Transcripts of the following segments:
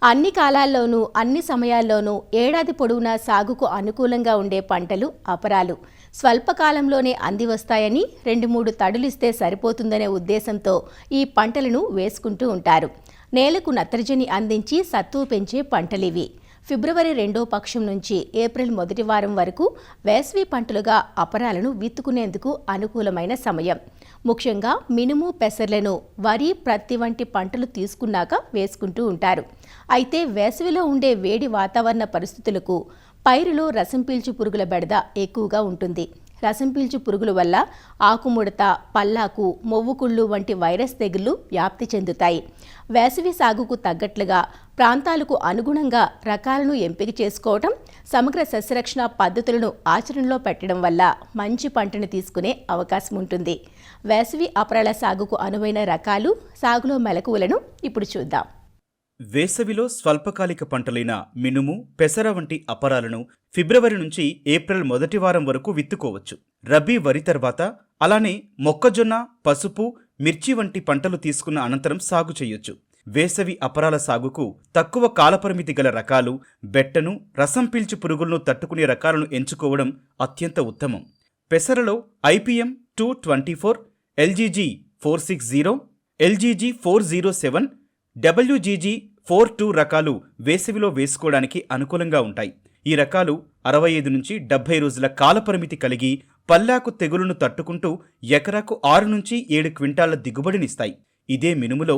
అన్ని కాలాల్లోనూ అన్ని సమయాల్లోనూ ఏడాది పొడవునా సాగుకు అనుకూలంగా ఉండే పంటలు అపరాలు. స్వల్పకాలంలోనే అందివస్తాయని 2-3 తడులిస్తే సరిపోతుందనే ఉద్దేశంతో ఈ పంటలను వేసుకుంటూ ఉంటారు. నేలకు నత్రజని అందించి సత్తువు పెంచే పంటలివి. ఫిబ్రవరి 2వ పక్షం నుంచి ఏప్రిల్ మొదటి వారం వరకు వేసవి పంటలుగా అపరాలను విత్తుకునేందుకు అనుకూలమైన సమయం. ముఖ్యంగా మినుము, పెసర్లను వరి, ప్రత్తి వంటి పంటలు తీసుకున్నాక వేసుకుంటూ ఉంటారు. అయితే వేసవిలో ఉండే వేడి వాతావరణ పరిస్థితులకు పైరులో రసం పీల్చు పురుగుల బెడద ఎక్కువగా ఉంటుంది. రసం పీల్చు పురుగుల వల్ల ఆకుముడత, పల్లాకు, మొవ్వుకుళ్ళు వంటి వైరస్ తెగుళ్లు వ్యాప్తి చెందుతాయి. వేసవి సాగుకు తగ్గట్లుగా ప్రాంతాలకు అనుగుణంగా రకాలను ఎంపిక చేసుకోవటం, సమగ్ర సస్యరక్షణ పద్ధతులను ఆచరణలో పెట్టడం వల్ల మంచి పంటను తీసుకునే అవకాశం ఉంటుంది. వేసవి అపరాల సాగుకు అనువైన రకాలు, సాగులో మెలకువలను ఇప్పుడు చూద్దాం. వేసవిలో స్వల్పకాలిక పంటలైన మినుము, పెసర వంటి అపరాలను ఫిబ్రవరి నుంచి ఏప్రిల్ మొదటి వారం వరకు విత్తుకోవచ్చు. రబీ వరి తర్వాత అలానే మొక్కజొన్న, పసుపు, మిర్చి వంటి పంటలు తీసుకున్న అనంతరం సాగు చేయొచ్చు. వేసవి అపరాల సాగుకు తక్కువ కాలపరిమితి గల రకాలు, బెట్టను, రసం పీల్చు పురుగులను తట్టుకునే రకాలను ఎంచుకోవడం అత్యంత ఉత్తమం. పెసరలో IPM 224, LGG 460, LGG 407, WGG 42 రకాలు వేసవిలో వేసుకోవడానికి అనుకూలంగా ఉంటాయి. ఈ రకాలు 65 నుంచి 70 రోజుల కాలపరిమితి కలిగి పల్లాకు తెగులును తట్టుకుంటూ ఎకరాకు 6 నుంచి 7 క్వింటాళ్ల దిగుబడినిస్తాయి. ఇదే మినుములో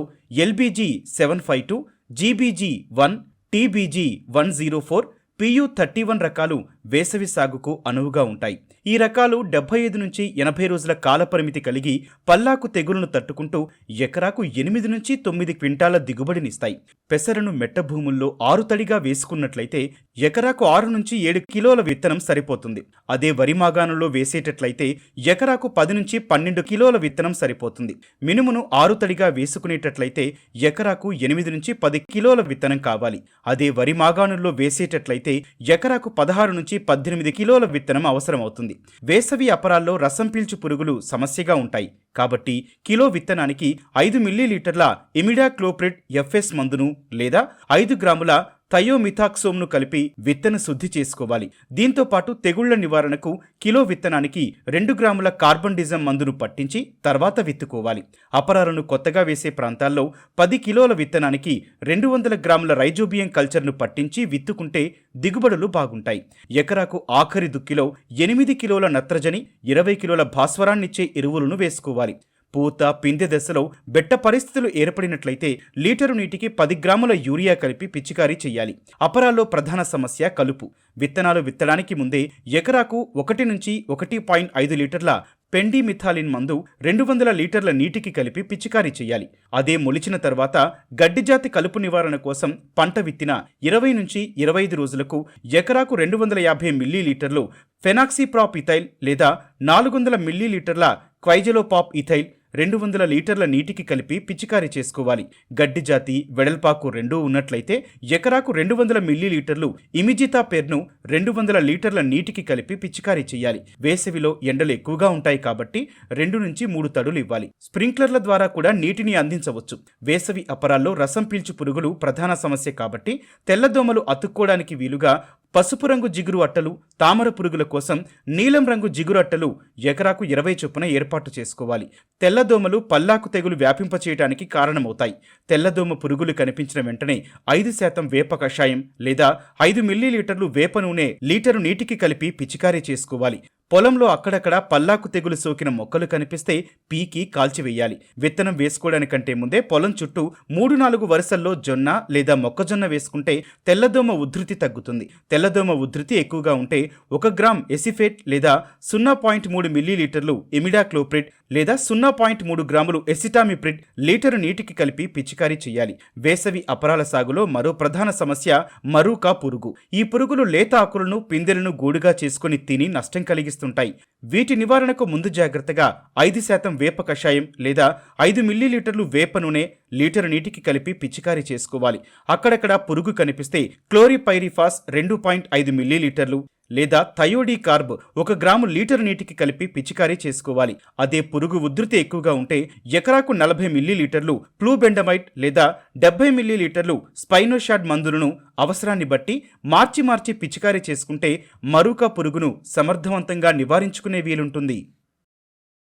LBG 752, GBG 1, TBG 104, PU 31 రకాలు వేసవి సాగుకు అనువుగా ఉంటాయి. ఈ రకాలు 75 నుంచి 80 రోజుల కాలపరిమితి కలిగి పల్లాకు తెగులను తట్టుకుంటూ ఎకరాకు 8 నుంచి 9 క్వింటాల దిగుబడినిస్తాయి. పెసరను మెట్ట భూముల్లో ఆరుతడిగా వేసుకున్నట్లయితే ఎకరాకు 6 నుంచి 7 కిలోల విత్తనం సరిపోతుంది. అదే వరి మాగాణంలో వేసేటట్లయితే ఎకరాకు 10 నుంచి 12 కిలోల విత్తనం సరిపోతుంది. మినుమును ఆరుతడిగా వేసుకునేటట్లయితే ఎకరాకు 8 నుంచి 10 కిలోల విత్తనం కావాలి. అదే వరి మాగాణంలో వేసేటట్లయితే ఎకరాకు 16 నుంచి 18 కిలోల విత్తనం అవసరమవుతుంది. వేసవి అపరాల్లో రసం పీల్చు పురుగులు సమస్యగా ఉంటాయి కాబట్టి కిలో విత్తనానికి 5 మిల్లీలీటర్ల ఇమిడాక్లోప్రిడ్ FS మందును లేదా 5 గ్రాముల థయోమిథాక్సోమ్ను కలిపి విత్తన శుద్ధి చేసుకోవాలి. దీంతో పాటు తెగుళ్ల నివారణకు కిలో విత్తనానికి 2 గ్రాముల కార్బండిజం మందును పట్టించి తర్వాత విత్తుకోవాలి. అపరాలను కొత్తగా వేసే ప్రాంతాల్లో 10 కిలోల విత్తనానికి 200 గ్రాముల రైజోబియం కల్చర్ను పట్టించి విత్తుకుంటే దిగుబడులు బాగుంటాయి. ఎకరాకు ఆఖరి దుక్కిలో 8 కిలోల నత్రజని, 20 కిలోల భాస్వరాన్నిచ్చే ఎరువులను వేసుకోవాలి. పూత, పిందె దశలో బెట్ట పరిస్థితులు ఏర్పడినట్లయితే లీటరు నీటికి 10 గ్రాముల యూరియా కలిపి పిచికారీ చేయాలి. అపరాల్లో ప్రధాన సమస్య కలుపు. విత్తనాలు విత్తడానికి ముందే ఎకరాకు 1 నుంచి 1.5 లీటర్ల పెండిమిథాలిన్ మందు 200 లీటర్ల నీటికి కలిపి పిచికారీ చేయాలి. అదే మొలిచిన తర్వాత గడ్డిజాతి కలుపు నివారణ కోసం పంట విత్తిన 20 నుంచి 25 రోజులకు ఎకరాకు 250 మిల్లీలీటర్లు ఫెనాక్సిప్రాప్ ఇథైల్ లేదా 400 మిల్లీలీటర్ల క్వైజలోపాప్ ఇథైల్ 200 లీటర్ల నీటికి కలిపి పిచికారీ చేసుకోవాలి. గడ్డి జాతి, వెడల్పాకు రెండూ ఉన్నట్లయితే ఎకరాకు 200 మిల్లీలీటర్లు ఇమిజితాపేర్ను 200 లీటర్ల నీటికి కలిపి పిచికారీ చేయాలి. వేసవిలో ఎండలు ఎక్కువగా ఉంటాయి కాబట్టి 2 నుంచి 3 తడులు ఇవ్వాలి. స్ప్రింక్లర్ల ద్వారా కూడా నీటిని అందించవచ్చు. వేసవి అపరాల్లో రసం పీల్చు పురుగులు ప్రధాన సమస్య కాబట్టి తెల్లదోమలు అతుక్కోవడానికి వీలుగా పసుపు రంగు జిగురు అట్టలు, తామర పురుగుల కోసం నీలం రంగు జిగురు అట్టలు ఎకరాకు 20 చొప్పున ఏర్పాటు చేసుకోవాలి. తెల్లదోమలు పల్లాకు తెగులు వ్యాపింపచేయడానికి కారణమవుతాయి. తెల్లదోమ పురుగులు కనిపించిన వెంటనే 5% వేప కషాయం లేదా 5 మిల్లీలీటర్లు వేప నూనె లీటరు నీటికి కలిపి పిచికారీ చేసుకోవాలి. పొలంలో అక్కడక్కడ పల్లాకు తెగులు సోకిన మొక్కలు కనిపిస్తే పీకి కాల్చివేయాలి. విత్తనం వేసుకోవడానికంటే ముందే పొలం చుట్టూ 3-4 వరుసల్లో జొన్న లేదా మొక్కజొన్న వేసుకుంటే తెల్లదోమ ఉధృతి తగ్గుతుంది. తెల్లదోమ ఉధృతి ఎక్కువగా ఉంటే 1 గ్రామ్ ఎసిఫేట్ లేదా 0.3 మిల్లీలీటర్లు ఇమిడాక్లోప్రిడ్ లేదా 0.3 గ్రాములు ఎసిటామిప్రిడ్ లీటరు నీటికి కలిపి పిచికారీ చేయాలి. వేసవి అపరాల సాగులో మరో ప్రధాన సమస్య మరూకా పురుగు. ఈ పురుగులు లేత ఆకులను, పిందెలను గూడుగా చేసుకుని తిని నష్టం కలిగిస్తుంటాయి. వీటి నివారణకు ముందు జాగ్రత్తగా 5% వేప కషాయం లేదా 5 మిల్లీలీటర్లు వేప నూనె లీటరు నీటికి కలిపి పిచికారీ చేసుకోవాలి. అక్కడక్కడ పురుగు కనిపిస్తే క్లోరిపైరిఫాస్ 2.5 మిల్లీలీటర్లు లేదా థయోడీ కార్బ్ 1 గ్రాము లీటర్ నీటికి కలిపి పిచికారీ చేసుకోవాలి. అదే పురుగు ఉధృతి ఎక్కువగా ఉంటే ఎకరాకు 40 మిల్లీలీటర్లు ఫ్లూబెండమైట్ లేదా 70 మిల్లీలీటర్లు స్పైనోషాడ్ మందులను అవసరాన్ని బట్టి మార్చి పిచికారీ చేసుకుంటే మరూకా పురుగును సమర్థవంతంగా నివారించుకునే వీలుంటుంది.